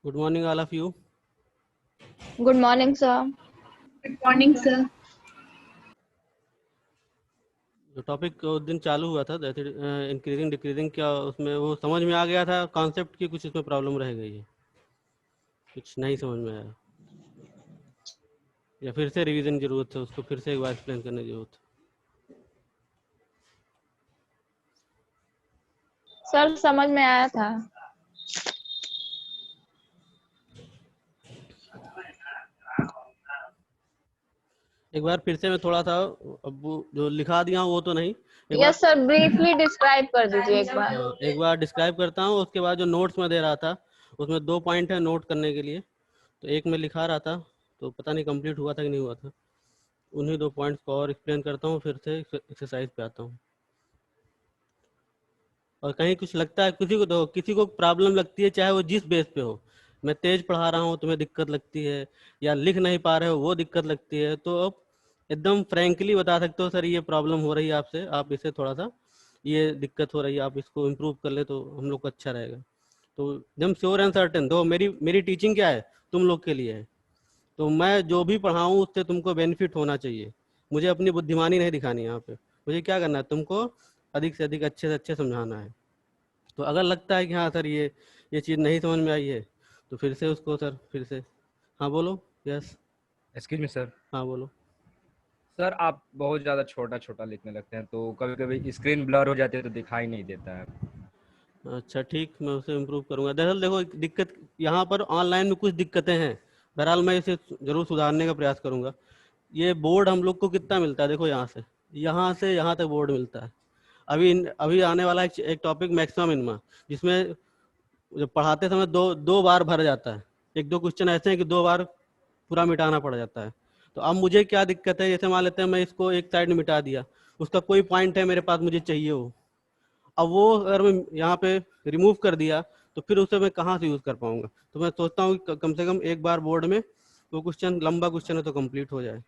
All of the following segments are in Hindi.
Good morning, all of you. Good morning, sir. Good morning, sir. जो टॉपिक उस दिन चालू हुआ था इंक्रीजिंग डिक्रीजिंग, क्या उसमें वो समझ में आ गया था कॉन्सेप्ट की? कुछ इसमें प्रॉब्लम रह गई है, कुछ नहीं समझ में आया, या फिर से रिवीजन की जरूरत है? उसको फिर से एक बार एक्सप्लेन करने की जरूरत है? सर समझ में आया था। एक बार फिर से मैं थोड़ा सा, अब वो जो लिखा दिया हूँ वो तो नहीं, यस सर, ब्रीफली डिस्क्राइब कर दीजिए एक बार डिस्क्राइब करता हूँ। उसके बाद जो नोट्स में दे रहा था उसमें 2 पॉइंट है नोट करने के लिए, तो एक में लिखा रहा था, तो पता नहीं कंप्लीट हुआ था कि नहीं हुआ था। उन्हीं 2 पॉइंट्स को और एक्सप्लेन करता हूँ, फिर से एक्सरसाइज पे आता हूँ। और कहीं कुछ लगता है किसी को प्रॉब्लम लगती है, चाहे वो जिस बेस पे हो, मैं तेज पढ़ा रहा हूँ तुम्हें दिक्कत लगती है, या लिख नहीं पा रहे हो वो दिक्कत लगती है, तो अब एकदम फ्रैंकली बता सकते हो सर ये प्रॉब्लम हो रही है आपसे, आप इसे थोड़ा सा ये दिक्कत हो रही है, आप इसको इम्प्रूव कर ले तो हम लोग को अच्छा रहेगा। तो एकदम श्योर एंड सर्टेन दो, मेरी टीचिंग क्या है, तुम लोग के लिए है। तो मैं जो भी पढ़ाऊँ उससे तुमको बेनिफिट होना चाहिए। मुझे अपनी बुद्धिमानी नहीं दिखानी है यहाँ पे। मुझे क्या करना है, तुमको अधिक से अधिक अच्छे से अच्छे समझाना है। तो अगर लगता है कि हाँ सर ये चीज़ नहीं समझ में आई है, तो फिर से उसको सर फिर से। हाँ बोलो। यस। Excuse me sir. हाँ बोलो। सर आप बहुत ज़्यादा छोटा छोटा लिखने लगते हैं, तो कभी कभी स्क्रीन ब्लर हो जाती है तो दिखाई नहीं देता है। अच्छा ठीक, मैं उसे इम्प्रूव करूँगा। दरअसल देखो एक दिक्कत यहाँ पर ऑनलाइन में कुछ दिक्कतें हैं, बहरहाल मैं इसे ज़रूर सुधारने का प्रयास करूँगा। ये बोर्ड हम लोग को कितना मिलता है, देखो यहाँ से यहाँ तक बोर्ड मिलता है। अभी आने वाला एक टॉपिक मैक्सिमम मिनिमम, जिसमें जब पढ़ाते समय दो बार भर जाता है। एक दो क्वेश्चन ऐसे हैं कि 2 बार पूरा मिटाना पड़ जाता है। तो अब मुझे क्या दिक्कत है, जैसे मान लेते हैं मैं इसको एक साइड में मिटा दिया, उसका कोई पॉइंट है मेरे पास मुझे चाहिए हो, अब वो अगर मैं यहाँ पे रिमूव कर दिया तो फिर उसे मैं कहाँ से यूज़ कर पाऊंगा। तो मैं सोचता हूँ कि कम से कम एक बार बोर्ड में वो क्वेश्चन, लंबा क्वेश्चन है तो कंप्लीट हो जाए।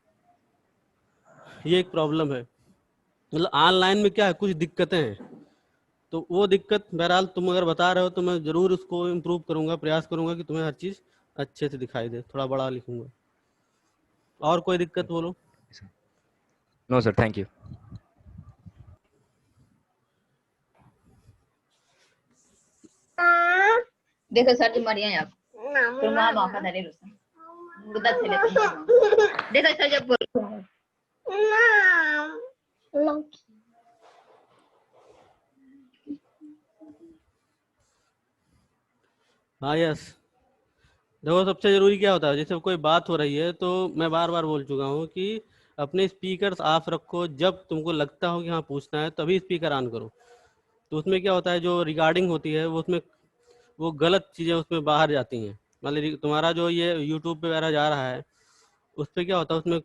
ये एक प्रॉब्लम है। मतलब ऑनलाइन में क्या है, कुछ दिक्कतें हैं, तो वो दिक्कत बहरहाल तुम अगर बता रहे हो तो मैं ज़रूर उसको इम्प्रूव करूँगा, प्रयास करूँगा कि तुम्हें हर चीज़ अच्छे से दिखाई दे। थोड़ा बड़ा लिखूँगा। और कोई दिक्कत बोलो। No sir, thank you. देखो सर तुम्हारी यहाँ तुम वहाँ मौका धरे रुसा गुदा चले तुम देखो सर जब बोल हाँ यस। देखो सबसे ज़रूरी क्या होता है, जैसे कोई बात हो रही है तो मैं बार बार बोल चुका हूँ कि अपने स्पीकर्स ऑफ रखो। जब तुमको लगता हो कि हाँ पूछना है तभी स्पीकर ऑन करो। तो उसमें क्या होता है, जो रिगार्डिंग होती है वो उसमें वो गलत चीज़ें उसमें बाहर जाती हैं। मतलब तुम्हारा जो ये यूट्यूब पे वगैरह जा रहा है, उस पर क्या होता है, उसमें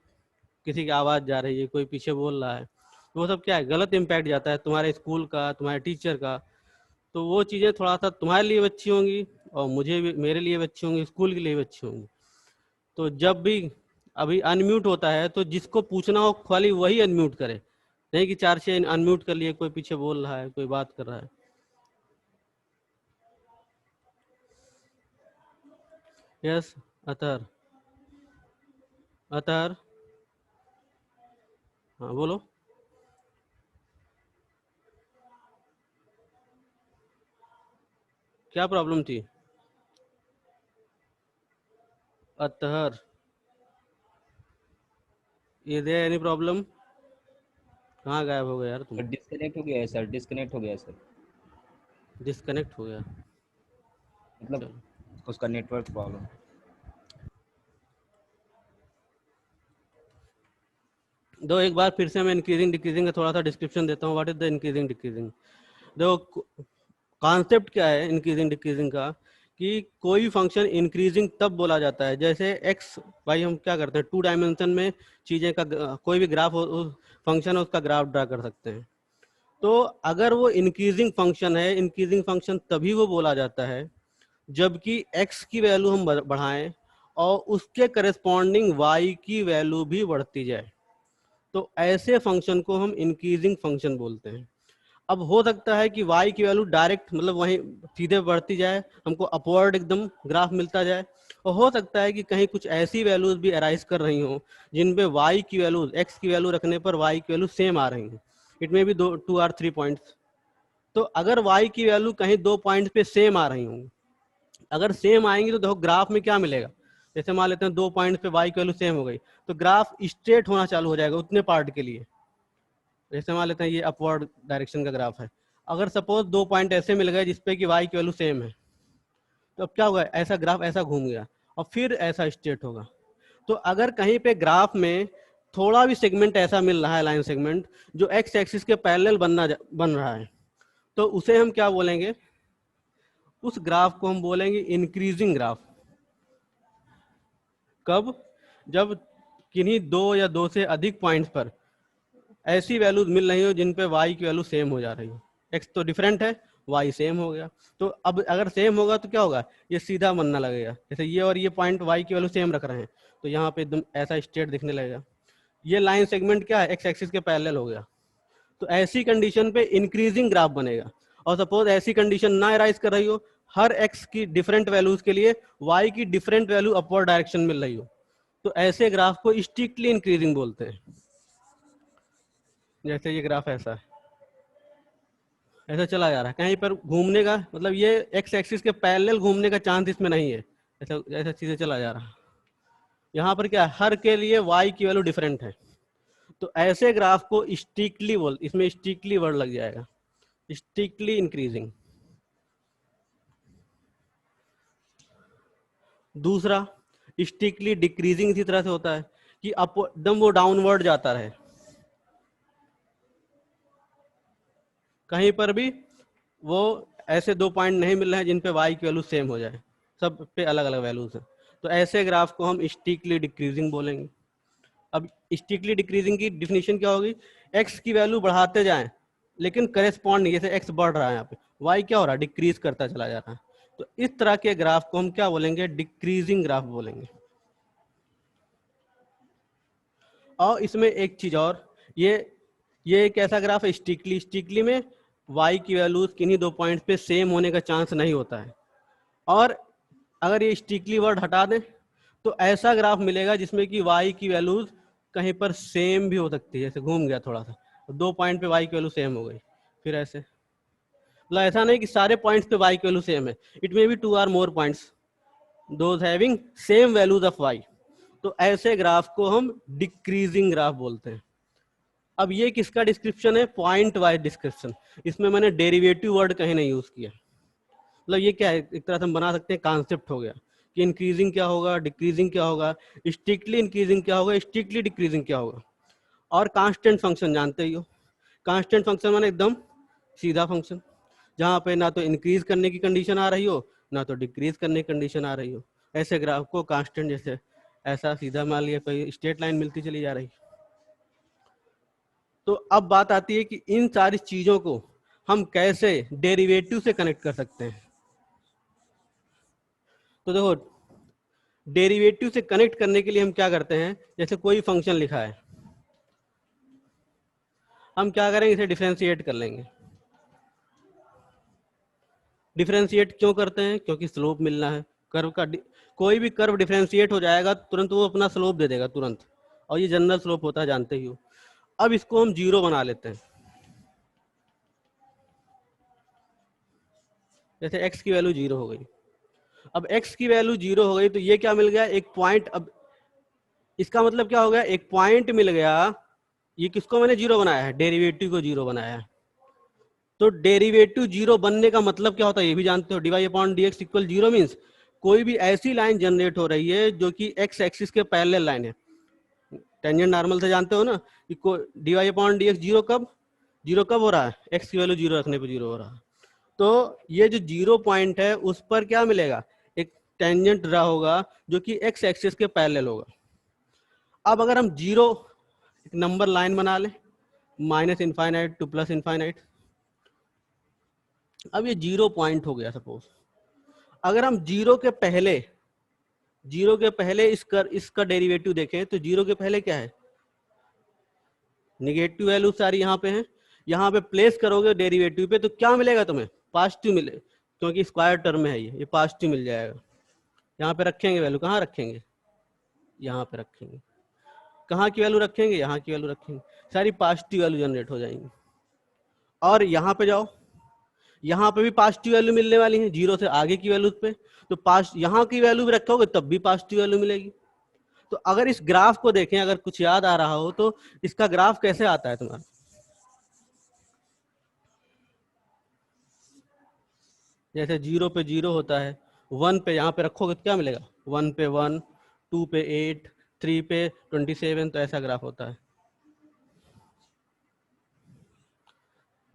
किसी की आवाज़ जा रही है, कोई पीछे बोल रहा है, तो वो सब क्या है, गलत इम्पैक्ट जाता है तुम्हारे स्कूल का, तुम्हारे टीचर का। तो वो चीज़ें थोड़ा सा तुम्हारे लिए भी अच्छी होंगी और मुझे भी, मेरे लिए भी अच्छी होंगी, स्कूल के लिए भी अच्छी होंगी। तो जब भी अभी अनम्यूट होता है तो जिसको पूछना हो खाली वही अनम्यूट करे, नहीं कि 4-6 अनम्यूट कर लिए, कोई पीछे बोल रहा है, कोई बात कर रहा है। यस अतर, अतर हाँ बोलो। क्या प्रॉब्लम थी? Athar, is there any problem? कहाँ गायब हो गया यार तुम? डिस्कनेक्ट हो गया है सर, डिस्कनेक्ट हो गया है सर। डिस्कनेक्ट हो गया? मतलब चलो उसका नेटवर्क प्रॉब्लम। दो, एक बार फिर से मैं इंक्रीजिंग डिक्रीजिंग का थोड़ा सा डिस्क्रिप्शन देता हूँ। What is the increasing decreasing? देखो कॉन्सेप्ट क्या है इंक्रीजिंग डिक्रीजिंग का, कि कोई फंक्शन इंक्रीजिंग तब बोला जाता है जैसे एक्स, भाई हम क्या करते हैं 2 डायमेंशन में चीज़ें का कोई भी ग्राफ हो, फंक्शन है उसका ग्राफ ड्रा कर सकते हैं। तो अगर वो इंक्रीजिंग फंक्शन है, इंक्रीजिंग फंक्शन तभी वो बोला जाता है जबकि एक्स की वैल्यू हम बढ़ाएं और उसके करस्पॉन्डिंग वाई की वैल्यू भी बढ़ती जाए, तो ऐसे फंक्शन को हम इंक्रीजिंग फंक्शन बोलते हैं। अब हो सकता है कि y की वैल्यू डायरेक्ट मतलब वहीं सीधे बढ़ती जाए, हमको अपवर्ड एकदम ग्राफ मिलता जाए, और हो सकता है कि कहीं कुछ ऐसी वैल्यूज भी अराइज कर रही हों जिन पे y की वैल्यूज x की वैल्यू रखने पर y की वैल्यू सेम आ रही हो। It may be 2 or 3 points. तो अगर y की वैल्यू कहीं 2 पॉइंट्स पे सेम आ रही होंगी, अगर सेम आएंगी तो देखो ग्राफ में क्या मिलेगा। जैसे मान लेते हैं 2 पॉइंट्स पे y की वैल्यू सेम हो गई, तो ग्राफ स्ट्रेट होना चालू हो जाएगा उतने पार्ट के लिए। जैसे मान लेते हैं ये अपवर्ड डायरेक्शन का ग्राफ है, अगर सपोज 2 पॉइंट ऐसे मिल गए जिसपे कि y की वैल्यू सेम है, तो अब क्या होगा, ऐसा ग्राफ ऐसा घूम गया और फिर ऐसा स्ट्रेट होगा। तो अगर कहीं पे ग्राफ में थोड़ा भी सेगमेंट ऐसा मिल रहा है, लाइन सेगमेंट जो x एक्सिस के पैरेलल बन रहा है, तो उसे हम क्या बोलेंगे, उस ग्राफ को हम बोलेंगे इंक्रीजिंग ग्राफ। कब, जब किन्हीं 2 या 2 से अधिक पॉइंट्स पर ऐसी वैल्यूज मिल रही हो जिन पे y की वैल्यू सेम हो जा रही हो। x तो डिफरेंट है, y सेम हो गया, तो अब अगर सेम होगा तो क्या होगा, ये सीधा बनना लगेगा। जैसे ये और ये पॉइंट y की वैल्यू सेम रख रहे हैं, तो यहाँ पे एकदम ऐसा स्ट्रेट दिखने लगेगा। ये लाइन सेगमेंट क्या है, x एक्सिस के पैरेलल हो गया। तो ऐसी कंडीशन पे इंक्रीजिंग ग्राफ बनेगा। और सपोज ऐसी कंडीशन ना अराइज कर रही हो, हर x की डिफरेंट वैल्यूज के लिए y की डिफरेंट वैल्यू अपवर्ड डायरेक्शन मिल रही हो, तो ऐसे ग्राफ को स्ट्रिक्टली इंक्रीजिंग बोलते हैं। जैसे ये ग्राफ ऐसा है, ऐसा चला जा रहा है, कहीं पर घूमने का मतलब ये x एक्सिस के पैरेलल घूमने का चांस इसमें नहीं है, ऐसा ऐसा चीजें चला जा रहा है। यहाँ पर क्या है, हर के लिए y की वैल्यू डिफरेंट है, तो ऐसे ग्राफ को स्ट्रिक्टली बोल, इसमें स्ट्रिक्टली वर्ड लग जाएगा, स्ट्रिक्टली इंक्रीजिंग। दूसरा स्ट्रिक्टली डिक्रीजिंग इसी तरह से होता है कि अप एकदम वो डाउनवर्ड जाता रहे, कहीं पर भी वो ऐसे 2 पॉइंट नहीं मिल रहे हैं जिन पे y की वैल्यू सेम हो जाए, सब पे अलग अलग वैल्यूज हैं, तो ऐसे ग्राफ को हम स्ट्रिक्टली डिक्रीजिंग बोलेंगे। अब स्ट्रिक्टली डिक्रीजिंग की डिफिनीशन क्या होगी, x की वैल्यू बढ़ाते जाएं लेकिन करेस्पॉन्ड नहीं, जैसे x बढ़ रहा है यहाँ पे, y क्या हो रहा है, डिक्रीज करता चला जा रहा है, तो इस तरह के ग्राफ को हम क्या बोलेंगे, डिक्रीजिंग ग्राफ बोलेंगे। और इसमें एक चीज और, ये एक ऐसा ग्राफ है स्ट्रिक्टली में y की वैल्यूज किन्हीं 2 पॉइंट्स पे सेम होने का चांस नहीं होता है, और अगर ये स्ट्रिक्टली वर्ड हटा दें तो ऐसा ग्राफ मिलेगा जिसमें कि y की वैल्यूज कहीं पर सेम भी हो सकती है, जैसे घूम गया थोड़ा सा, 2 पॉइंट पे y की वैल्यू सेम हो गई, फिर ऐसे, मतलब ऐसा नहीं कि सारे पॉइंट्स पे y की वैल्यू सेम है, it may be 2 or more points those having same values of y, तो ऐसे ग्राफ को हम डिक्रीजिंग ग्राफ बोलते हैं। अब ये किसका डिस्क्रिप्शन है, पॉइंट वाइज डिस्क्रिप्शन, इसमें मैंने डेरिवेटिव वर्ड कहीं नहीं यूज किया। मतलब ये क्या है, एक तरह से हम बना सकते हैं कॉन्सेप्ट हो गया कि इंक्रीजिंग क्या होगा, डिक्रीजिंग क्या होगा, स्ट्रिक्टली इंक्रीजिंग क्या होगा, स्ट्रिक्टली डिक्रीजिंग क्या होगा। और कांस्टेंट फंक्शन जानते ही हो, कांस्टेंट फंक्शन माने एकदम सीधा फंक्शन, जहाँ पे ना तो इंक्रीज करने की कंडीशन आ रही हो ना तो डिक्रीज करने की कंडीशन आ रही हो, ऐसे ग्राफ को कांस्टेंट, जैसे ऐसा सीधा मान लिया कोई स्ट्रेट लाइन मिलती चली जा रही। तो अब बात आती है कि इन सारी चीजों को हम कैसे डेरिवेटिव से कनेक्ट कर सकते हैं। तो देखो, डेरिवेटिव से कनेक्ट करने के लिए हम क्या करते हैं, जैसे कोई फंक्शन लिखा है, हम क्या करेंगे, इसे डिफरेंशिएट कर लेंगे। डिफरेंशिएट क्यों करते हैं, क्योंकि स्लोप मिलना है कर्व का, कोई भी कर्व डिफरेंशिएट हो जाएगा तुरंत वो अपना स्लोप दे देगा तुरंत, और ये जनरल स्लोप होता है जानते ही हो। अब इसको हम 0 बना लेते हैं, जैसे x की वैल्यू 0 हो गई। अब x की वैल्यू 0 हो गई तो ये क्या मिल गया, एक पॉइंट। अब इसका मतलब क्या हो गया, एक पॉइंट मिल गया, ये किसको मैंने 0 बनाया है, डेरिवेटिव को 0 बनाया है। तो डेरिवेटिव 0 बनने का मतलब क्या होता है, ये भी जानते हो, dy upon dx equal 0 means कोई भी ऐसी लाइन जनरेट हो रही है जो कि x एक्सिस के पैरेलल लाइन है। टेंजेंट नॉर्मल से जानते हो ना, dy अपॉन dx 0 कब हो रहा है, x की वैल्यू 0 रखने पे 0 हो रहा है। तो ये जो 0 पॉइंट है उस पर क्या मिलेगा, एक टेंजेंट ड्रा होगा जो कि x एक्सिस के पैरेलल होगा। अब अगर हम 0 एक नंबर लाइन बना लें, -∞ to +∞, अब ये 0 पॉइंट हो गया। सपोज अगर हम 0 के पहले इसका डेरिवेटिव देखें तो 0 के पहले क्या है, निगेटिव वैल्यू सारी यहाँ पे है, यहाँ पे प्लेस करोगे डेरिवेटिव पे तो क्या मिलेगा तुम्हें, पॉजिटिव मिले, क्योंकि स्क्वायर टर्म में है ये पॉजिटिव मिल जाएगा। यहाँ पे रखेंगे वैल्यू, कहाँ रखेंगे, यहाँ पे रखेंगे, कहाँ की वैल्यू रखेंगे, यहाँ की वैल्यू रखेंगे, सारी पॉजिटिव वैल्यू जनरेट हो जाएंगी। और यहाँ पे जाओ, यहाँ पे भी पॉजिटिव वैल्यू मिलने वाली है, जीरो से आगे की वैल्यू पे, तो यहाँ की वैल्यू भी रखोगे तब भी पॉजिटिव वैल्यू मिलेगी। तो अगर इस ग्राफ को देखें, अगर कुछ याद आ रहा हो तो इसका ग्राफ कैसे आता है तुम्हारा, जैसे 0 पे 0 होता है, 1 पे यहाँ पे रखोगे तो क्या मिलेगा, 1 पे 1, 2 पे 8, 3 पे 27, तो ऐसा ग्राफ होता है।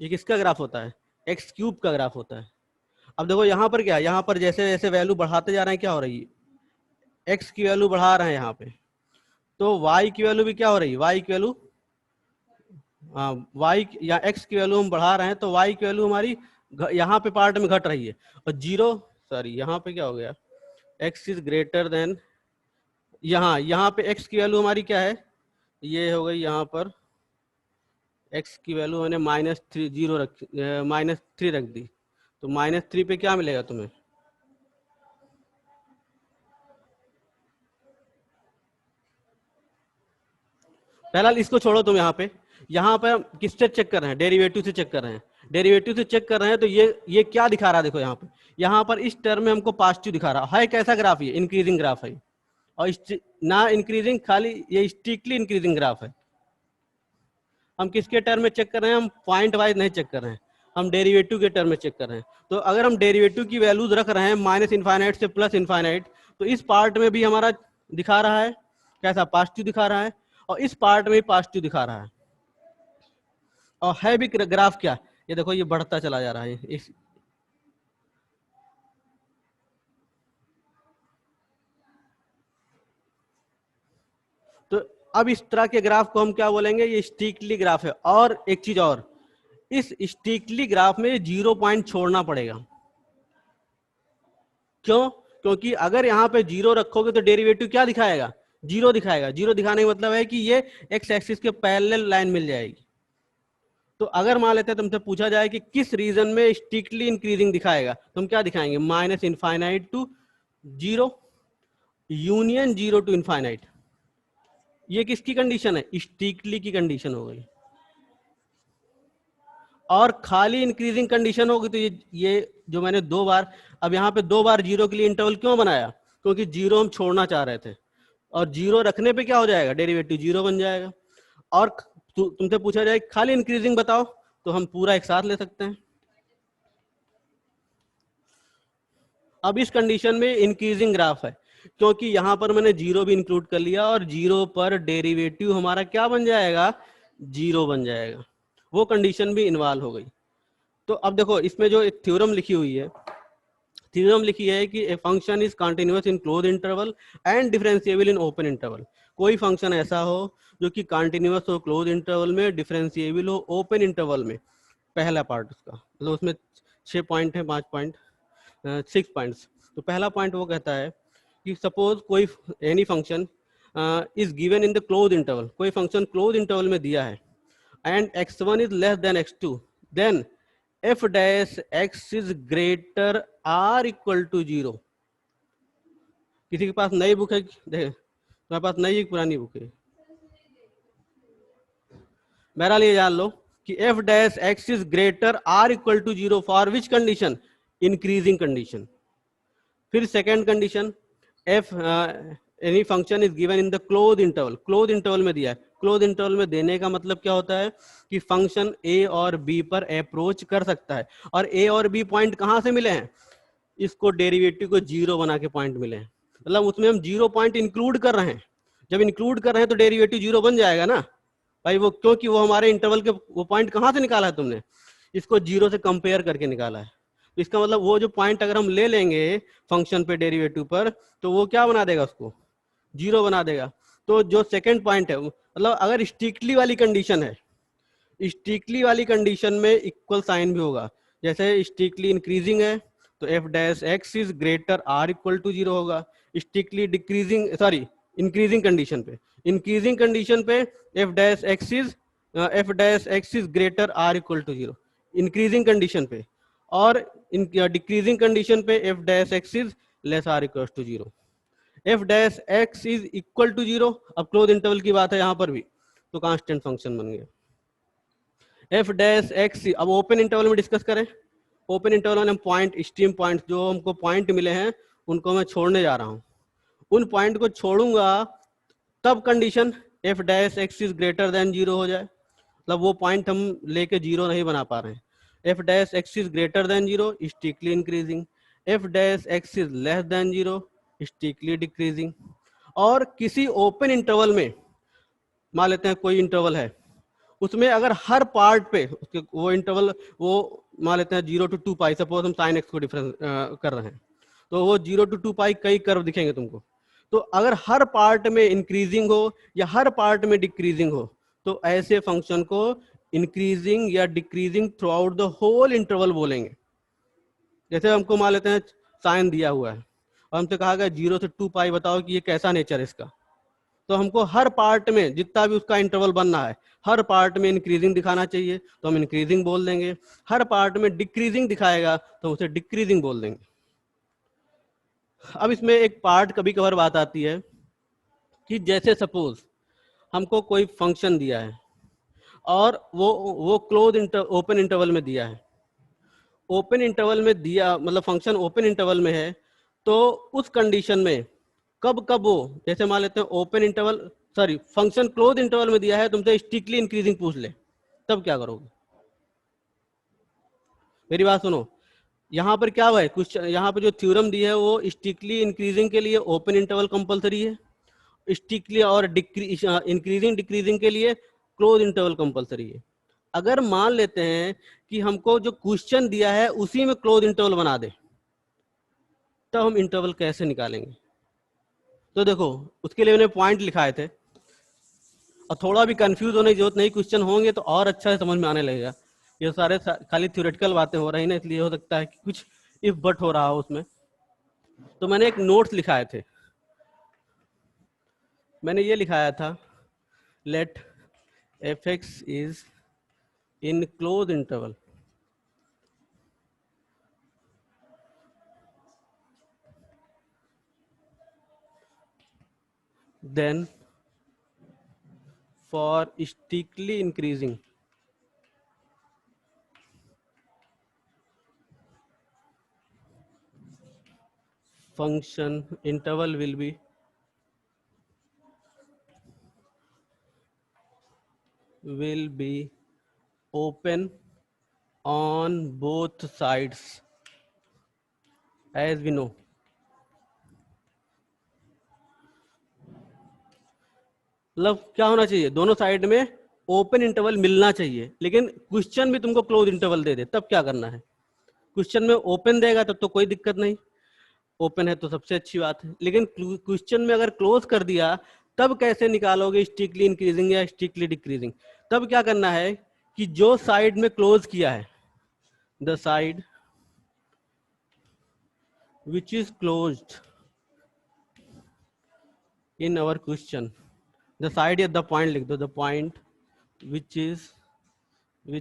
ये किसका ग्राफ होता है, एक्स क्यूब का ग्राफ होता है। अब देखो यहाँ पर क्या है, यहाँ पर जैसे जैसे वैल्यू बढ़ाते जा रहे हैं क्या हो रही है, एक्स की वैल्यू बढ़ा रहे हैं यहाँ पे, तो वाई की वैल्यू भी क्या हो रही है, वाई की वैल्यू, वाई या एक्स की वैल्यू हम बढ़ा रहे हैं तो वाई की वैल्यू हमारी यहाँ पे पार्ट में घट रही है। और जीरो, सॉरी यहाँ पे क्या हो गया, एक्स इज ग्रेटर देन, यहाँ पे एक्स की वैल्यू हमारी क्या है, ये हो गई, यहाँ पर एक्स की वैल्यू मैंने -3 रख दी, तो -3 पे क्या मिलेगा तुम्हें, पहला इसको छोड़ो तुम, यहाँ पे हम किससे चेक कर रहे हैं, डेरिवेटिव से चेक कर रहे हैं, डेरिवेटिव से चेक कर रहे हैं तो ये क्या दिखा रहा है, देखो यहाँ पर इस टर्म में हमको पॉजिटिव दिखा रहा है, कैसा ग्राफ, ये इंक्रीजिंग ग्राफ है, और ना इंक्रीजिंग, खाली ये स्ट्रिक्टली इंक्रीजिंग ग्राफ है। हम किसके टर्म में चेक कर रहे हैं, हम पॉइंट वाइज नहीं चेक कर रहे हैं, हम डेरिवेटिव के टर्म में चेक कर रहे हैं। तो अगर हम डेरिवेटिव की वैल्यूज रख रहे हैं -इनफाइनाइट से +इनफाइनाइट, तो इस पार्ट में भी हमारा दिखा रहा है कैसा, पॉजिटिव दिखा रहा है, और इस पार्ट में भी पॉजिटिव दिखा रहा है, और है भी ग्राफ क्या, ये देखो ये बढ़ता चला जा रहा है इस, तो अब इस तरह के ग्राफ को हम क्या बोलेंगे, ये स्ट्रिक्टली ग्राफ है। और एक चीज और, इस स्ट्रिक्टली ग्राफ में 0 पॉइंट छोड़ना पड़ेगा, क्यों, क्योंकि अगर यहाँ पे 0 रखोगे तो डेरिवेटिव क्या दिखाएगा, 0 दिखाएगा। 0 दिखाने का मतलब है कि ये एक्स एक्सिस के पैरेलल लाइन मिल जाएगी। तो अगर मान लेते हैं तुमसे पूछा जाए कि किस रीजन में स्ट्रिक्टली इंक्रीजिंग दिखाएगा, तुम क्या दिखाएंगे, -infinite to 0, union 0 to infinite. ये किसकी कंडीशन है, स्ट्रिक्टली की कंडीशन हो गई। और खाली इंक्रीजिंग कंडीशन होगी तो ये जो मैंने 2 बार, अब यहाँ पे 2 बार 0 के लिए इंटरवल क्यों बनाया, क्योंकि 0 हम छोड़ना चाह रहे थे, और 0 रखने पे क्या हो जाएगा, डेरिवेटिव 0 बन जाएगा। और तुमसे पूछा जाए खाली इंक्रीजिंग बताओ, तो हम पूरा एक साथ ले सकते हैं। अब इस कंडीशन में इंक्रीजिंग ग्राफ है, क्योंकि यहाँ पर मैंने 0 भी इंक्लूड कर लिया, और 0 पर डेरिवेटिव हमारा क्या बन जाएगा, 0 बन जाएगा, वो कंडीशन भी इन्वॉल्व हो गई। तो अब देखो इसमें जो एक थ्योरम लिखी हुई है, थ्योरम लिखी है कि a function is continuous in close interval and differentiable in open interval. कोई फंक्शन ऐसा हो जो कि कंटिन्यूअस हो क्लोज इंटरवल में, डिफरेंशिएबल हो ओपन इंटरवल में, पहला पार्ट उसका, मतलब उसमें 6 पॉइंट है, 6 पॉइंट्स। तो पहला पॉइंट वो कहता है कि सपोज कोई any function is given in the close interval, कोई फंक्शन क्लोज इंटरवल में दिया है, and x1 is less than x2, then f dash x is greater r equal to 0। किसी के पास नई बुक है, देख तुम्हारे पास नई एक पुरानी बुक है, मेरा लिए जान लो कि f dash x is greater r equal to 0 for which condition, increasing condition. फिर second condition, f any function is given in the close interval, close interval में दिया है। क्लोज इंटरवल में देने का मतलब क्या होता है कि फंक्शन a और b पर अप्रोच कर सकता है, और a और b पॉइंट कहाँ से मिले हैं, इसको डेरिवेटिव को 0 बना के पॉइंट मिले हैं, मतलब उसमें हम 0 पॉइंट इंक्लूड कर रहे हैं। जब इंक्लूड कर रहे हैं तो डेरिवेटिव 0 बन जाएगा ना भाई, वो क्योंकि वो हमारे इंटरवल के वो पॉइंट कहाँ से निकाला है तुमने, इसको 0 से कंपेयर करके निकाला है। तो इसका मतलब वो जो पॉइंट अगर हम ले लेंगे फंक्शन पे डेरिवेटिव पर, तो वो क्या बना देगा, उसको 0 बना देगा। तो जो सेकंड पॉइंट है, मतलब अगर स्ट्रिक्टली वाली कंडीशन है, स्ट्रिक्टली वाली कंडीशन में इक्वल साइन भी होगा, जैसे स्ट्रिक्टली इंक्रीजिंग है तो f dash x is greater r equal to 0 होगा। Strictly decreasing, sorry increasing condition पे, इंक्रीजिंग कंडीशन पे f dash x is F dash X is greater are equal to 0 increasing condition पे, और डिक्रीजिंग कंडीशन पे F dash X is less are equal to 0। F dash X is equal to 0, अब क्लोज इंटरवल की बात है यहाँ पर भी, तो कांस्टेंट फंक्शन बन गया। एफ डैश एक्स, अब ओपन इंटरवल में डिस्कस करें। ओपन इंटरवल में हम पॉइंट, स्ट्रीम पॉइंट, जो हमको पॉइंट मिले हैं उनको मैं छोड़ने जा रहा हूँ। उन पॉइंट को छोड़ूंगा तब condition F dash X is greater than 0 हो जाए, मतलब वो पॉइंट हम लेके 0 नहीं बना पा रहे हैं। F dash X is greater than 0 strictly increasing, F dash X is less then 0 strictly decreasing. और किसी ओपन इंटरवल में मान लेते हैं कोई इंटरवल है, उसमें अगर हर पार्ट पे उसके वो इंटरवल वो मान लेते हैं 0 to 2 पाई, सपोज हम साइन एक्स को डिफरेंस कर रहे हैं, तो वो 0 to 2 पाई कई कर्व दिखेंगे तुमको। तो अगर हर पार्ट में इंक्रीजिंग हो या हर पार्ट में डिक्रीजिंग हो, तो ऐसे फंक्शन को इंक्रीजिंग या decreasing throughout the whole interval बोलेंगे। जैसे हमको मान लेते हैं साइन दिया हुआ है और हमसे कहा गया 0 से 2 पाई बताओ कि ये कैसा नेचर है इसका, तो हमको हर पार्ट में जितना भी उसका इंटरवल बनना है हर पार्ट में इंक्रीजिंग दिखाना चाहिए, तो हम इंक्रीजिंग बोल देंगे। हर पार्ट में डिक्रीजिंग दिखाएगा तो उसे डिक्रीजिंग बोल देंगे। अब इसमें एक पार्ट कभी कभार बात आती है कि जैसे सपोज हमको कोई फंक्शन दिया है और वो क्लोज ओपन इंटरवल में दिया है। ओपन इंटरवल में दिया मतलब फंक्शन ओपन इंटरवल में है, तो उस कंडीशन में कब कब वो, जैसे मान लेते हैं open interval sorry function close interval में दिया है, तुमसे स्ट्रिक्टली इंक्रीजिंग पूछ ले, तब क्या करोगे? मेरी बात सुनो, यहाँ पर क्या हुआ है, कुछ यहाँ पर जो थ्योरम दी है वो स्ट्रिक्टली इंक्रीजिंग के लिए ओपन इंटरवल कंपलसरी है, स्ट्रिक्टली और इंक्रीजिंग डिक्रीजिंग के लिए क्लोज इंटरवल कंपलसरी है। अगर मान लेते हैं कि हमको जो क्वेश्चन दिया है उसी में क्लोज इंटरवल बना दे, तब हम इंटरवल कैसे निकालेंगे? तो देखो उसके लिए मैंने पॉइंट लिखाए थे, और थोड़ा भी कंफ्यूज होने की जरूरत नहीं, क्वेश्चन होंगे तो और अच्छा से समझ में आने लगेगा। ये सारे खाली थ्योरेटिकल बातें हो रही ना, इसलिए हो सकता है कि कुछ इफ बट हो रहा हो उसमें। तो मैंने एक नोट्स लिखाए थे, मैंने ये लिखाया था let F X is in close interval then for strictly increasing function interval will be open on both sides as we know। मतलब क्या होना चाहिए, दोनों साइड में ओपन इंटरवल मिलना चाहिए, लेकिन क्वेश्चन भी तुमको क्लोज इंटरवल दे दे, तब क्या करना है? क्वेश्चन में ओपन देगा तब तो कोई दिक्कत नहीं, ओपन है तो सबसे अच्छी बात है, लेकिन क्वेश्चन में अगर क्लोज कर दिया तब कैसे निकालोगे स्ट्रिक्टली इंक्रीजिंग या स्ट्रिक्टली डिक्रीजिंग? तब क्या करना है कि जो साइड में क्लोज किया है, the side which is closed in our question, the side या द पॉइंट लिख दो, the point which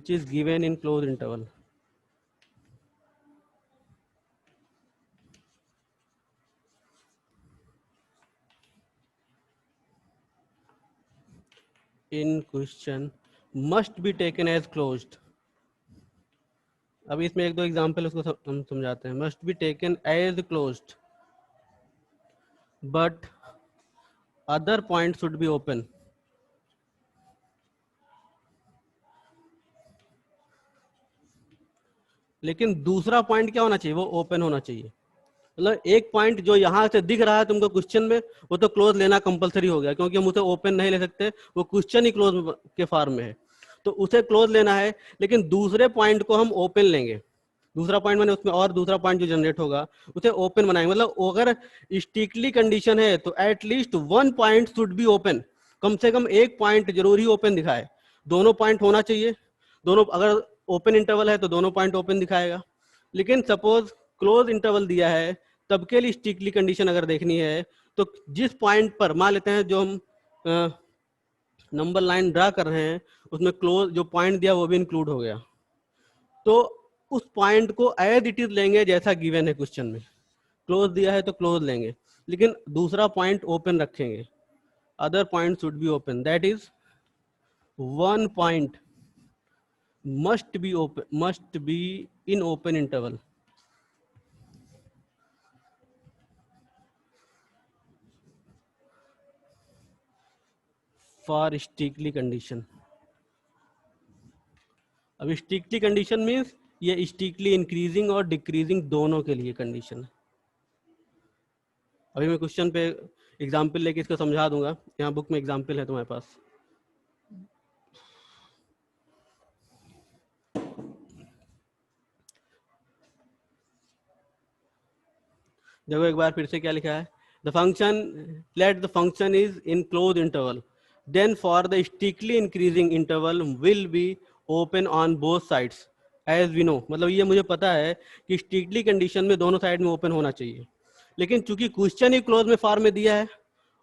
is given in close interval in question must be taken as closed। अभी इसमें एक दो एग्जाम्पल उसको हम समझाते हैं। must be taken as closed but other points should be open। लेकिन दूसरा पॉइंट क्या होना चाहिए, वो ओपन होना चाहिए। मतलब एक पॉइंट जो यहाँ से दिख रहा है तुमको क्वेश्चन में, वो तो क्लोज लेना कंपलसरी हो गया, क्योंकि हम उसे ओपन नहीं ले सकते, वो क्वेश्चन ही क्लोज के फॉर्म में है, तो उसे क्लोज लेना है। लेकिन दूसरे पॉइंट को हम ओपन लेंगे, दूसरा पॉइंट मैंने उसमें और दूसरा पॉइंट जो जनरेट होगा उसे ओपन बनाएंगे। मतलब अगर स्ट्रिक्टली कंडीशन है तो at least one point should be open, कम से कम एक पॉइंट जरूर ही ओपन दिखाए। दोनों पॉइंट होना चाहिए, दोनों अगर ओपन इंटरवल है तो दोनों पॉइंट ओपन दिखाएगा। लेकिन सपोज क्लोज इंटरवल दिया है, तब के लिए स्ट्रिक्टली कंडीशन अगर देखनी है तो जिस पॉइंट पर मान लेते हैं, जो हम नंबर लाइन ड्रा कर रहे हैं, उसमें क्लोज जो पॉइंट दिया वो भी इंक्लूड हो गया, तो उस पॉइंट को एज इट इज लेंगे जैसा गिवन है क्वेश्चन में। क्लोज दिया है तो क्लोज लेंगे, लेकिन दूसरा पॉइंट ओपन रखेंगे। Other point should be open, that is one point must be in open interval for strictly condition। अब स्ट्रिक्टली कंडीशन मीन्स ये स्ट्रिक्टली इंक्रीजिंग और डिक्रीजिंग दोनों के लिए कंडीशन है। अभी मैं क्वेश्चन पे एग्जाम्पल लेके इसको समझा दूंगा, यहाँ बुक में एग्जाम्पल है तुम्हारे पास। देखो एक बार फिर से क्या लिखा है, the function let the function is in close interval, then for the strictly increasing interval will be open on both sides as we know. मतलब ये मुझे पता है कि स्ट्रिक्टली कंडीशन में दोनों साइड में ओपन होना चाहिए, लेकिन चूंकि क्वेश्चन ही क्लोज में फॉर्म में दिया है,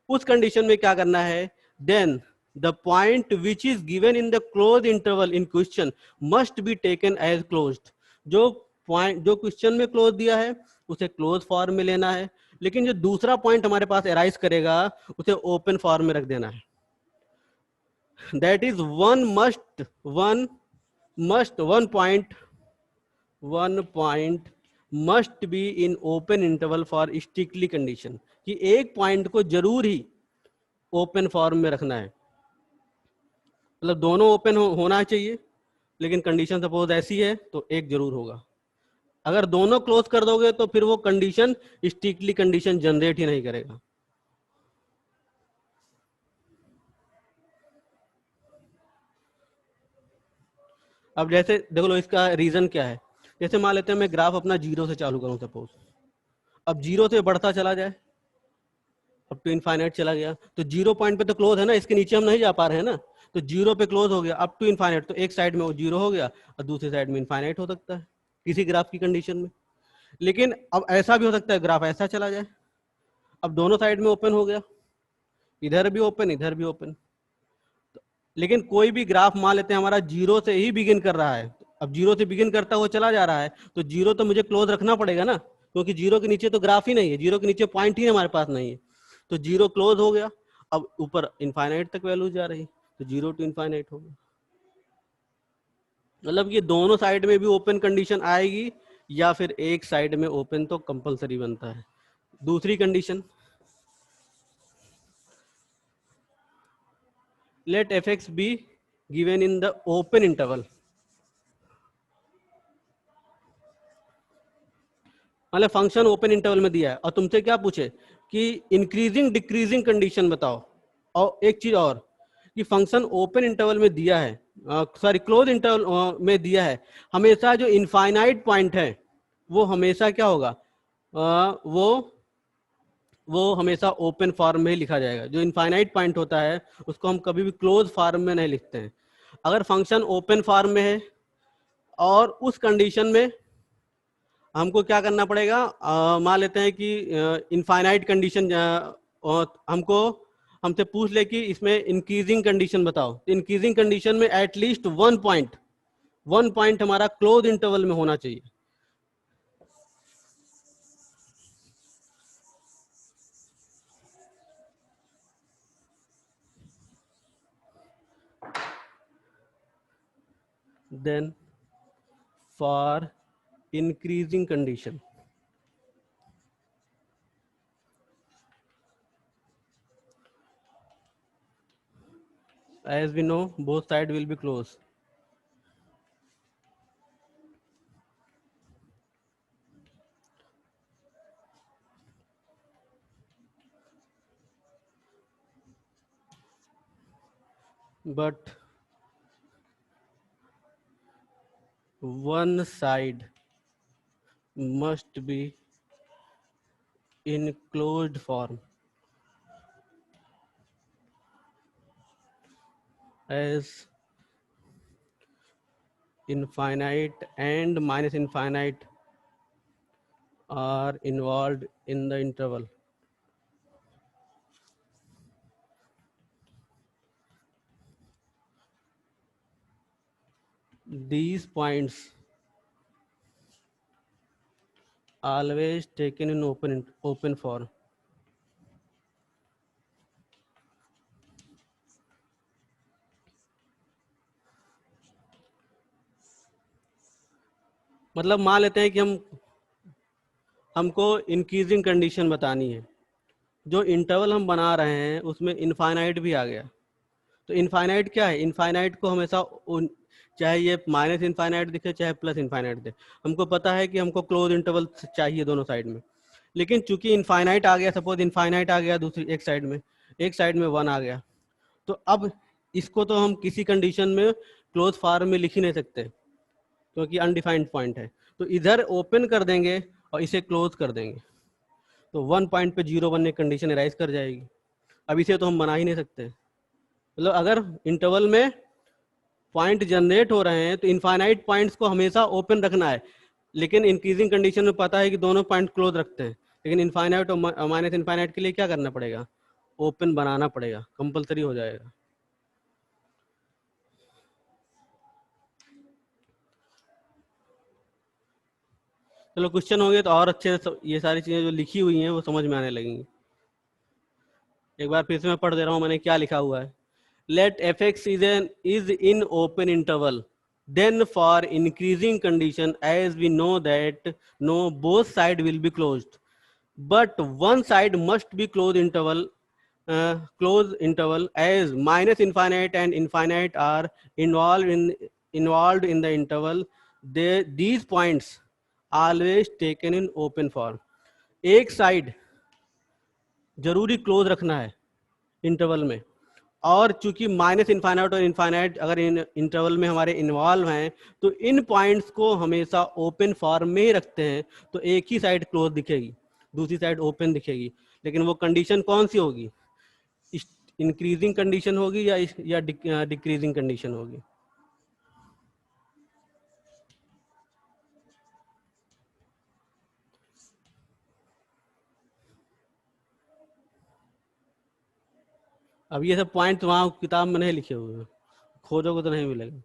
उस कंडीशन में क्या करना है, then the point which is given in the close interval in question must be taken as closed. जो पॉइंट जो क्वेश्चन में क्लोज दिया है उसे क्लोज फॉर्म में लेना है, लेकिन जो दूसरा पॉइंट हमारे पास अराइज करेगा उसे ओपन फॉर्म में रख देना है। That is one point must be in open interval for strictly condition, कि एक पॉइंट को जरूर ही ओपन फॉर्म में रखना है। मतलब दोनों ओपन होना चाहिए, लेकिन कंडीशन सपोज ऐसी है तो एक जरूर होगा। अगर दोनों क्लोज कर दोगे तो फिर वो कंडीशन स्ट्रिक्टली कंडीशन जनरेट ही नहीं करेगा। अब जैसे देख लो इसका रीजन क्या है। जैसे मान लेते हैं मैं ग्राफ अपना जीरो से चालू करूं सपोज, अब जीरो से बढ़ता चला जाए, अब टू इनफाइनाइट चला गया, तो जीरो पॉइंट पे तो क्लोज है ना, इसके नीचे हम नहीं जा पा रहे हैं ना, तो जीरो पे क्लोज हो गया, अब टू इनफाइनाइट, तो एक साइड में वो जीरो हो गया और दूसरी साइड में इनफाइनाइट हो सकता है किसी ग्राफ की कंडीशन में। लेकिन अब ऐसा भी हो सकता है ग्राफ ऐसा चला जाए, अब दोनों साइड में ओपन हो गया, इधर भी ओपन इधर भी ओपन। लेकिन कोई भी ग्राफ मान लेते हैं हमारा जीरो से ही बिगिन कर रहा है, अब जीरो से बिगिन करता हुआ चला जा रहा है, तो जीरो तो मुझे क्लोज रखना पड़ेगा ना, क्योंकि जीरो के नीचे तो ग्राफ ही नहीं है, जीरो के नीचे पॉइंट ही हमारे पास नहीं है, तो जीरो क्लोज हो गया। अब ऊपर इनफाइनाइट तक वैल्यू जा रही, तो जीरो टू इनफाइनाइट हो गया। मतलब ये दोनों साइड में भी ओपन कंडीशन आएगी, या फिर एक साइड में ओपन तो कंपलसरी बनता है। दूसरी condition, let fx be given in the open interval। मतलब फंक्शन ओपन इंटरवल में दिया है और तुमसे क्या पूछे कि इंक्रीजिंग डिक्रीजिंग कंडीशन बताओ, और एक चीज और कि फंक्शन ओपन इंटरवल में दिया है, सॉरी क्लोज इंटरवल में दिया है, हमेशा जो इनफाइनाइट पॉइंट है वो हमेशा क्या होगा, वो हमेशा ओपन फॉर्म में ही लिखा जाएगा। जो इनफाइनाइट पॉइंट होता है उसको हम कभी भी क्लोज फॉर्म में नहीं लिखते हैं। अगर फंक्शन ओपन फॉर्म में है और उस कंडीशन में हमको क्या करना पड़ेगा, मान लेते हैं कि इनफाइनाइट कंडीशन हमको हमसे पूछ ले कि इसमें इंक्रीजिंग कंडीशन बताओ, तो इंक्रीजिंग कंडीशन में एटलीस्ट वन पॉइंट हमारा क्लोज इंटरवल में होना चाहिए। Then for increasing condition, as we know both sides will be closed, but one side must be in closed form, as infinite and minus infinite are involved in the interval। these points always taken in open form. मतलब मान लेते हैं कि हमको इंक्रीजिंग कंडीशन बतानी है, जो इंटरवल हम बना रहे हैं उसमें इनफाइनाइट भी आ गया। तो इनफाइनाइट क्या है, इनफाइनाइट को हमेशा चाहे ये माइनस इनफाइनाइट दिखे चाहे प्लस इनफाइनाइट दे, हमको पता है कि हमको क्लोज इंटरवल चाहिए दोनों साइड में। लेकिन चूंकि इनफाइनाइट आ गया, सपोज इनफाइनाइट आ गया दूसरी एक साइड में 1 आ गया, तो अब इसको तो हम किसी कंडीशन में क्लोज फॉर्म में लिख ही नहीं सकते क्योंकि अनडिफाइंड पॉइंट है। तो इधर ओपन कर देंगे और इसे क्लोज कर देंगे, तो 1 पॉइंट पे 0 1 एक कंडीशन एराइज कर जाएगी। अब इसे तो हम बना ही नहीं सकते। मतलब अगर इंटरवल में पॉइंट जनरेट हो रहे हैं तो इनफाइनाइट पॉइंट्स को हमेशा ओपन रखना है, लेकिन इंक्रीजिंग कंडीशन में पता है कि दोनों पॉइंट क्लोज रखते हैं, लेकिन इनफाइनाइट और माइनस इनफाइनाइट के लिए क्या करना पड़ेगा, ओपन बनाना पड़ेगा, कंपलसरी हो जाएगा। चलो क्वेश्चन हो गए तो और अच्छे से ये सारी चीजें जो लिखी हुई हैं वो समझ में आने लगेंगी। एक बार फिर से मैं पढ़ दे रहा हूँ मैंने क्या लिखा हुआ है। Let fx is in open interval, then for increasing condition, as we know that no both side will be closed, but one side must be close interval as minus infinite and infinite are involved in the interval. These points always taken in open form. एक साइड जरूरी क्लोज रखना है इंटरवल में, और चूंकि माइनस इनफाइनाइट और इनफाइनाइट अगर इन इंटरवल में हमारे इन्वॉल्व हैं तो इन पॉइंट्स को हमेशा ओपन फॉर्म में ही रखते हैं, तो एक ही साइड क्लोज दिखेगी दूसरी साइड ओपन दिखेगी। लेकिन वो कंडीशन कौन सी होगी, इंक्रीजिंग कंडीशन होगी या डिक्रीजिंग कंडीशन होगी। अब ये सब पॉइंट वहां किताब में नहीं लिखे हुए हैं, खोजोगे तो नहीं मिलेगा।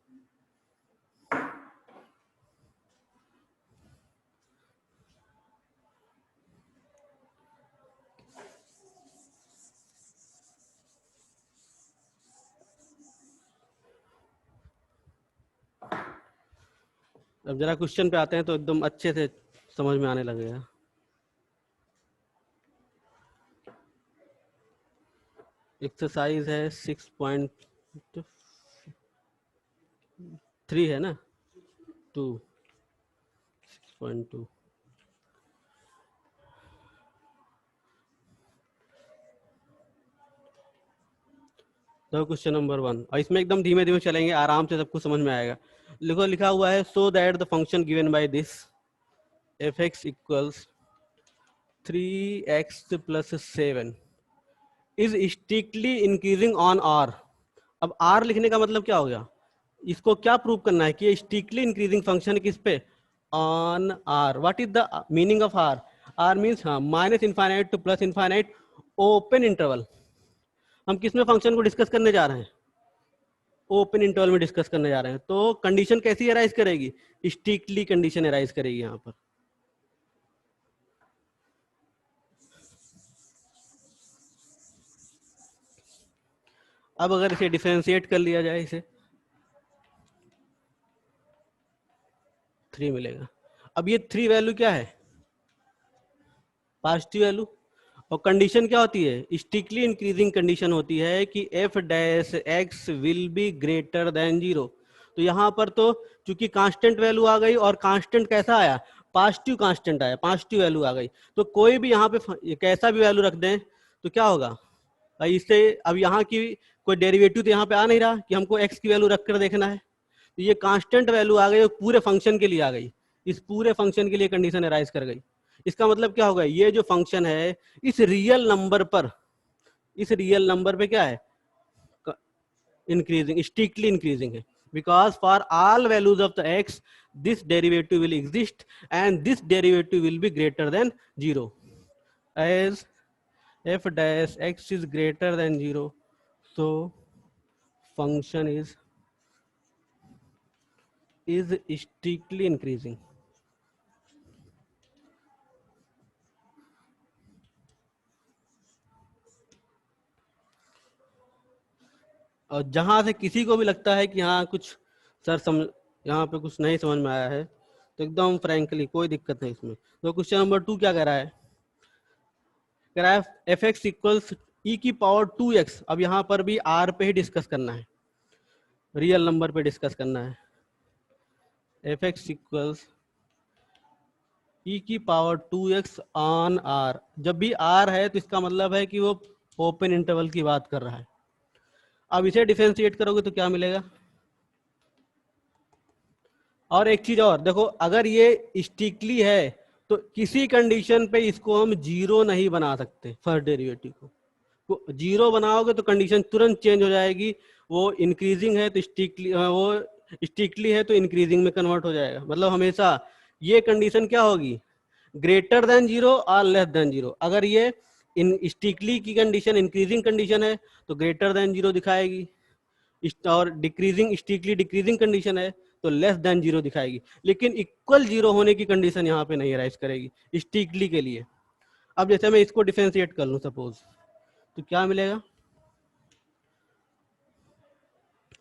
अब जरा क्वेश्चन पे आते हैं तो एकदम अच्छे से समझ में आने लगेगा। एक्सरसाइज है 6.3 है ना, 6.2। तो क्वेश्चन नंबर 1, और इसमें एकदम धीमे धीमे चलेंगे, आराम से सब कुछ समझ में आएगा। लिखो, लिखा हुआ है so that the function given by this F X equals 3x + 7 is strictly increasing on R. अब आर लिखने का मतलब क्या हो गया, इसको क्या प्रूव करना है कि ये स्ट्रिक्टली इंक्रीजिंग फंक्शन है किस पे, on R. What is the meaning of R, R means हाँ minus infinite to plus infinite open interval. हम किस में फंक्शन को डिस्कस करने जा रहे हैं, ओपन इंटरवल में डिस्कस करने जा रहे हैं। तो कंडीशन कैसी अराइज करेगी, स्ट्रिक्टली कंडीशन अराइज करेगी यहाँ पर। अब अगर इसे डिफरेंशिएट कर लिया जाए, इसे 3 मिलेगा। अब ये 3 वैल्यू क्या है, पॉजिटिव वैल्यू, और कंडीशन क्या होती है, स्ट्रिक्टली इंक्रीजिंग कंडीशन होती है कि F dash x will be greater than 0। तो यहाँ पर तो चूंकि कांस्टेंट वैल्यू आ गई, और कांस्टेंट कैसा आया, पॉजिटिव कांस्टेंट आया, पॉजिटिव वैल्यू आ गई। तो कोई भी यहाँ पे कैसा भी वैल्यू रख दें तो क्या होगा, इससे अब यहाँ की कोई डेरिवेटिव तो यहाँ पे आ नहीं रहा कि हमको एक्स की वैल्यू रख कर देखना है। तो ये कांस्टेंट वैल्यू आ गई, पूरे फंक्शन के लिए आ गई, इस पूरे फंक्शन के लिए कंडीशन अराइज कर गई। इसका मतलब क्या होगा, ये जो फंक्शन है इस रियल नंबर पे क्या है, इंक्रीजिंग, स्ट्रिक्टली इंक्रीजिंग है। Because for all values of the X this derivative will exist and this derivative will be greater than 0 as f dash x is greater than 0, so function is is strictly increasing. और जहां से किसी को भी लगता है कि हाँ कुछ सर समझ यहाँ पे कुछ नहीं समझ में आया है, तो एकदम फ्रैंकली कोई दिक्कत नहीं इसमें। तो क्वेश्चन नंबर 2 क्या कह रहा है? कह रहा है एफ एक्स इक्वल्स ई की पावर 2x। अब यहाँ पर भी आर पे ही डिस्कस करना है, रियल नंबर पे डिस्कस करना है। एफ एक्स इक्वल्स ई की पावर 2x ऑन आर। जब भी आर है तो इसका मतलब है कि वो ओपन इंटरवल की बात कर रहा है। अब इसे डिफरेंशिएट करोगे तो क्या मिलेगा? और एक चीज और देखो, अगर ये स्ट्रिक्टली है तो किसी कंडीशन पे इसको हम जीरो नहीं बना सकते। फर्स्ट डेरिवेटिव को जीरो बनाओगे तो कंडीशन तुरंत चेंज हो जाएगी। वो इंक्रीजिंग है तो स्ट्रिक्टली है तो इंक्रीजिंग में कन्वर्ट हो जाएगा। मतलब हमेशा ये कंडीशन क्या होगी? ग्रेटर देन जीरो और लेस देन जीरो। अगर ये स्ट्रिक्टली की कंडीशन इंक्रीजिंग कंडीशन है तो ग्रेटर देन जीरो दिखाएगी, और डिक्रीजिंग स्ट्रिक्टली डिक्रीजिंग कंडीशन है तो लेस देन जीरो दिखाएगी। लेकिन इक्वल जीरो होने की कंडीशन यहाँ पे नहीं राइज करेगी स्ट्रिक्टली के लिए। अब जैसे मैं इसको डिफरेंशिएट कर लूं सपोज, तो क्या मिलेगा?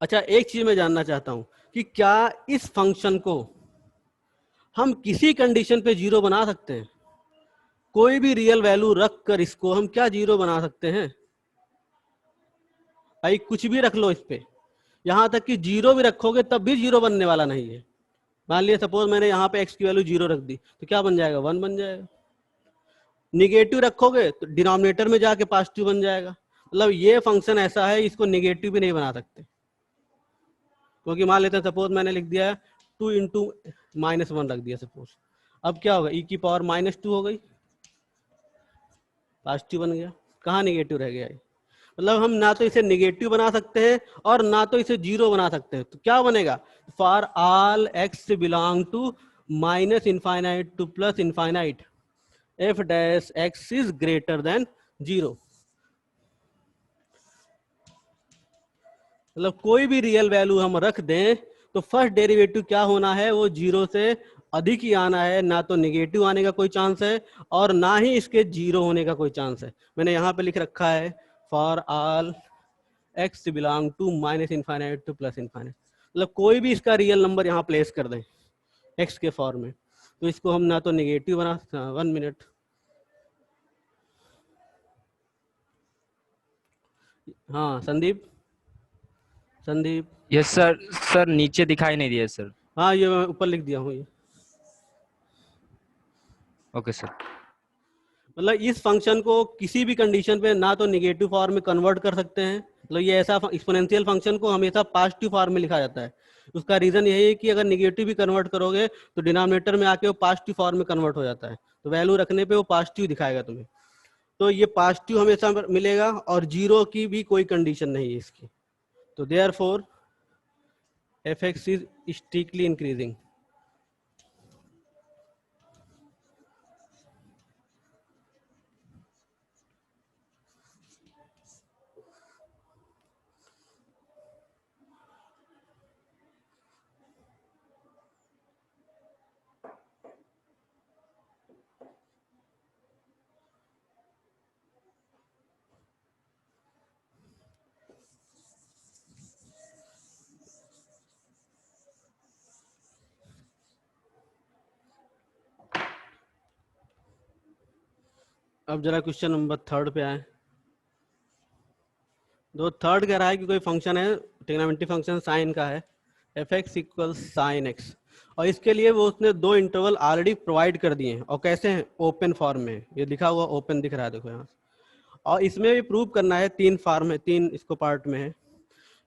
अच्छा, एक चीज मैं जानना चाहता हूं कि क्या इस फंक्शन को हम किसी कंडीशन पे जीरो बना सकते हैं? कोई भी रियल वैल्यू रख कर इसको हम क्या जीरो बना सकते हैं? भाई कुछ भी रख लो इस पे, यहां तक कि जीरो भी रखोगे तब भी जीरो बनने वाला नहीं है। मान लिया सपोज मैंने यहाँ पे x की वैल्यू जीरो रख दी, तो क्या बन जाएगा? 1 बन जाएगा। निगेटिव रखोगे तो डिनोमिनेटर में जाके पॉजिटिव बन जाएगा। मतलब ये फंक्शन ऐसा है, इसको निगेटिव भी नहीं बना सकते। क्योंकि मान लेते हैं सपोज मैंने लिख दिया 2 इंटू -1 रख दिया सपोज। अब क्या होगा? e की पावर -2 हो गई, पॉजिटिव बन गया। कहाँ निगेटिव रह गया ये? मतलब हम ना तो इसे निगेटिव बना सकते हैं और ना तो इसे जीरो बना सकते हैं। तो क्या बनेगा? For all x belong to -infinite to +infinite f dash x is greater than zero. मतलब कोई भी रियल वैल्यू हम रख दें तो फर्स्ट डेरिवेटिव क्या होना है? वो जीरो से अधिक ही आना है। ना तो निगेटिव आने का कोई चांस है और ना ही इसके जीरो होने का कोई चांस है। मैंने यहाँ पे लिख रखा है for all x belong to -infinite to +infinite. मतलब कोई भी इसका रियल नंबर यहाँ प्लेस कर दें x के फॉर्म में, तो इसको हम ना तो निगेटिव बना। 1 मिनट, हाँ संदीप यस सर। सर नीचे दिखाई नहीं दिया सर। हाँ ये मैं ऊपर लिख दिया हूँ ये। Okay sir. मतलब इस फंक्शन को किसी भी कंडीशन पे ना तो नेगेटिव फॉर्म में कन्वर्ट कर सकते हैं। मतलब ये ऐसा एक्सपोनेंशियल फंक्शन को हमेशा पॉजिटिव फॉर्म में लिखा जाता है। उसका रीजन यही है कि अगर नेगेटिव भी कन्वर्ट करोगे तो डिनोमिनेटर में आके वो पॉजिटिव फॉर्म में कन्वर्ट हो जाता है। तो वैल्यू रखने पे वो पॉजिटिव दिखाएगा तुम्हें। तो ये पॉजिटिव हमेशा मिलेगा और जीरो की भी कोई कंडीशन नहीं है इसकी। तो therefore F X is strictly increasing. अब जरा क्वेश्चन नंबर 3 पे आए। दो थर्ड कह रहा है कि कोई फंक्शन है, ट्रिग्नोमेट्रिक फंक्शन साइन का है, F x equal sine x, और इसके लिए वो उसने दो इंटरवल ऑलरेडी प्रोवाइड कर दिए हैं। और कैसे हैं? ओपन फॉर्म में। ये लिखा हुआ ओपन दिख रहा है, देखो यहाँ। और इसमें भी प्रूव करना है, 3 फॉर्म है, 3 इसको पार्ट में है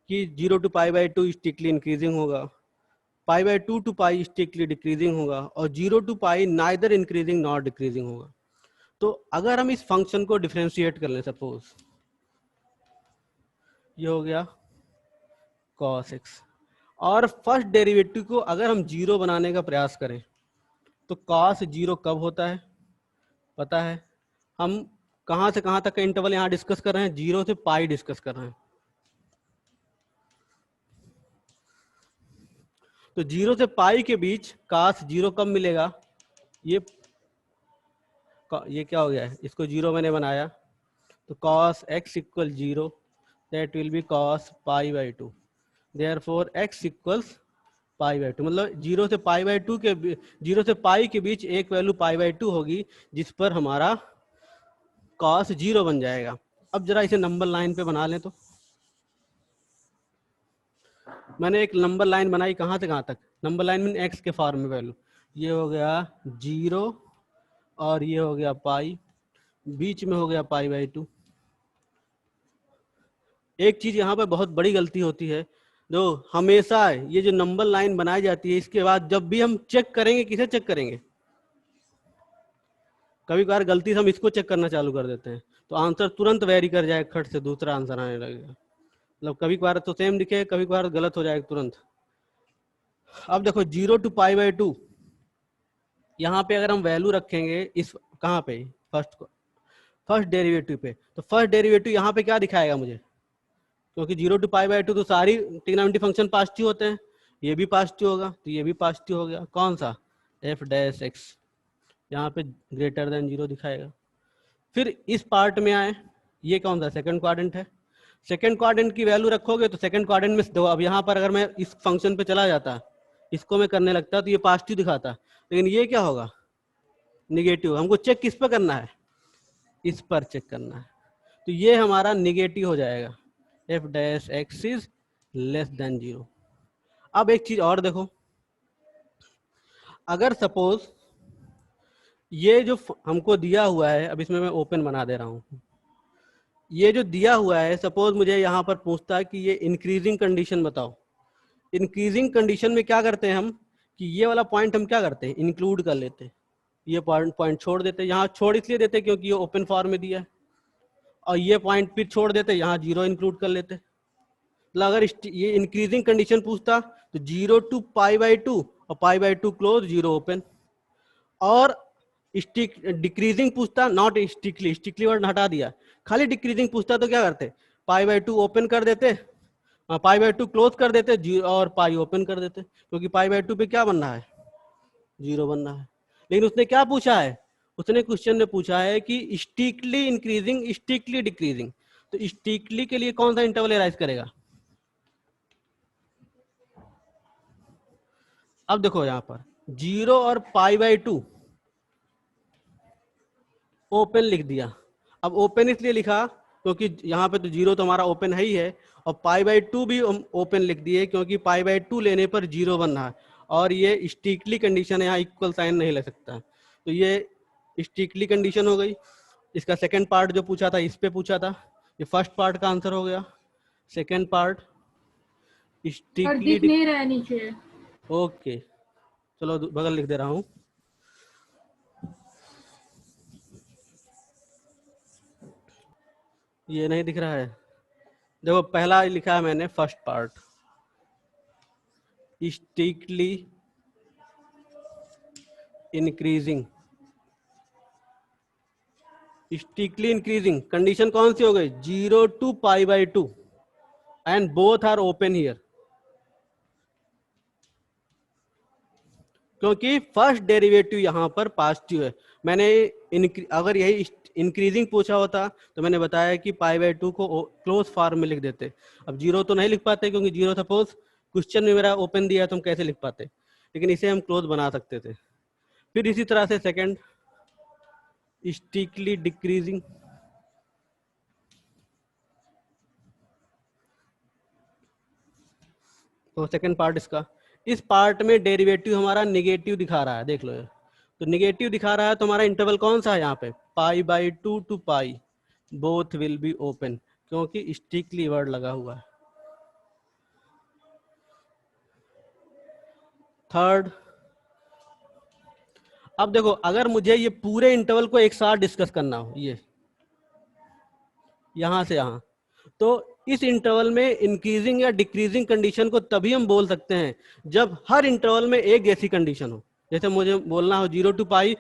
कि 0 to π/2 स्ट्रिक्टली इंक्रीजिंग होगा, π/2 to π स्ट्रिक्टली डिक्रीजिंग होगा, और 0 to π neither increasing not decreasing होगा। तो अगर हम इस फंक्शन को डिफरेंशिएट कर लें, सपोज ये हो गया cos x, और फर्स्ट डेरिवेटिव को अगर हम जीरो बनाने का प्रयास करें तो cos 0 कब होता है पता है? हम कहां से कहां तक का इंटरवल यहां डिस्कस कर रहे हैं? 0 से पाई डिस्कस कर रहे हैं। तो 0 से पाई के बीच cos 0 कब मिलेगा? ये क्या हो गया है, इसको 0 मैंने बनाया, तो cos x equal 0, that will be cos pi by 2, therefore x equals pi by 2, मतलब 0 से पाई बाई 2 के 0 से पाई के बीच एक वैल्यू पाई बाई 2 होगी, जिस पर हमारा cos 0 बन जाएगा। अब जरा इसे नंबर लाइन पे बना लें, तो मैंने एक नंबर लाइन बनाई, कहाँ से कहाँ तक? नंबर लाइन मीन x के फॉर्म में वैल्यू, ये हो गया 0 और ये हो गया पाई, बीच में हो गया पाई बाई 2। एक चीज यहाँ पे बहुत बड़ी गलती होती है, जो हमेशा ये जो नंबर लाइन बनाई जाती है, इसके बाद जब भी हम चेक करेंगे, किसे चेक करेंगे? कभी कभार गलती से हम इसको चेक करना चालू कर देते हैं, तो आंसर तुरंत वेरी कर जाए, खट से दूसरा आंसर आने लगेगा। मतलब कभी कभार तो सेम दिखे, कभी कभार गलत हो जाएगा तुरंत। अब देखो 0 टू पाई बाई 2, यहाँ पे अगर हम वैल्यू रखेंगे इस कहाँ पे, फर्स्ट डेरिवेटिव पे, तो फर्स्ट डेरिवेटिव यहाँ पे क्या दिखाएगा मुझे? क्योंकि 0 टू पाई बाई 2 तो सारी ट्रिग्नोमेट्री फंक्शन पॉजिटिव होते हैं, ये भी पॉजिटिव होगा, तो ये भी पॉजिटिव हो गया। कौन सा? एफ डैश एक्स, यहाँ पे ग्रेटर देन 0 दिखाएगा। फिर इस पार्ट में आए, ये कौन सा? सेकंड क्वाड्रेंट है। सेकंड क्वाड्रेंट की वैल्यू रखोगे तो सेकंड क्वाड्रेंट में दो, अब यहाँ पर अगर मैं इस फंक्शन पे चला जाता, इसको मैं करने लगता, तो ये पॉजिटिव दिखाता, लेकिन ये क्या होगा? निगेटिव। हमको चेक किस पर करना है? इस पर चेक करना है, तो ये हमारा निगेटिव हो जाएगा, F dash X is less then 0। अब एक चीज और देखो, अगर सपोज ये जो हमको दिया हुआ है, अब इसमें मैं ओपन बना दे रहा हूं, ये जो दिया हुआ है, सपोज मुझे यहाँ पर पूछता है कि ये इंक्रीजिंग कंडीशन बताओ। इंक्रीजिंग कंडीशन में क्या करते हैं हम, कि ये वाला पॉइंट हम क्या करते हैं? इंक्लूड कर लेते हैं, ये पॉइंट छोड़ देते हैं। यहाँ छोड़ इसलिए देते हैं क्योंकि ये ओपन फॉर्म में दिया है, और ये पॉइंट फिर छोड़ देते, यहाँ 0 इंक्लूड कर लेते। मतलब अगर ये इंक्रीजिंग कंडीशन पूछता तो 0 टू पाई बाई 2 और पाई बाई 2 क्लोज, 0 ओपन। और डिक्रीजिंग पूछता, नॉट स्टिकली, स्टिकली वर्ड हटा दिया, खाली डिक्रीजिंग पूछता तो क्या करते? पाई बाई 2 ओपन कर देते, पाई बाई 2 क्लोज कर देते, और पाई ओपन कर देते, क्योंकि पाई बाई 2 पे क्या बनना है? 0 बनना है। लेकिन उसने क्या पूछा है? उसने क्वेश्चन में पूछा है कि स्टिकली इंक्रीजिंग, स्टिकली डिक्रीजिंग, तो स्टिकली के लिए कौन सा इंटरवल एराइज करेगा? अब देखो यहाँ पर 0 और पाई बाई 2 ओपन लिख दिया। अब ओपन इसलिए लिखा क्योंकि यहाँ पे तो 0 तो हमारा ओपन है ही है, और पाई बाई 2 भी ओपन लिख दिए क्योंकि पाई बाई 2 लेने पर 0 बन रहा है, और ये स्ट्रिक्टली कंडीशन है, यहाँ इक्वल साइन नहीं ले सकता, तो ये स्ट्रिक्टली कंडीशन हो गई। इसका सेकंड पार्ट जो पूछा था, इस पे पूछा था, ये फर्स्ट पार्ट का आंसर हो गया। सेकंड पार्ट स्ट्रिक्टली नहीं रहा नीचे। ओके, चलो बगल लिख दे रहा हूँ। ये नहीं दिख रहा है, देखो पहला लिखा है मैंने, first part strictly increasing, strictly increasing condition कौन सी हो गई? 0 to pi by 2 and both are open here, क्योंकि फर्स्ट डेरिवेटिव यहाँ पर पॉजिटिव है। मैंने अगर यही इंक्रीजिंग पूछा होता तो मैंने बताया कि पाई बाई 2 को क्लोज फॉर्म में लिख देते। अब 0 तो नहीं लिख पाते क्योंकि 0 सपोज क्वेश्चन में मेरा ओपन दिया है, तो हम कैसे लिख पाते, लेकिन इसे हम क्लोज बना सकते थे। फिर इसी तरह से सेकंड स्ट्रिक्टली डिक्रीजिंग, तो सेकंड पार्ट इसका, इस पार्ट में डेरिवेटिव हमारा नेगेटिव दिखा रहा है, देख लो, तो नेगेटिव दिखा रहा है, तो हमारा इंटरवल कौन सा है यहाँ पे? Pi by 2 to pi, both will be open, क्योंकि स्ट्रिक्टली वर्ड लगा हुआ है। थर्ड, अब देखो अगर मुझे ये पूरे इंटरवल को एक साथ डिस्कस करना हो, ये यहां से यहां, तो इस इंटरवल में इंक्रीजिंग या डिक्रीजिंग कंडीशन को तभी हम बोल सकते हैं जब हर इंटरवल में एक जैसी कंडीशन हो। जैसे मुझे बोलना हो 0 टू पाई,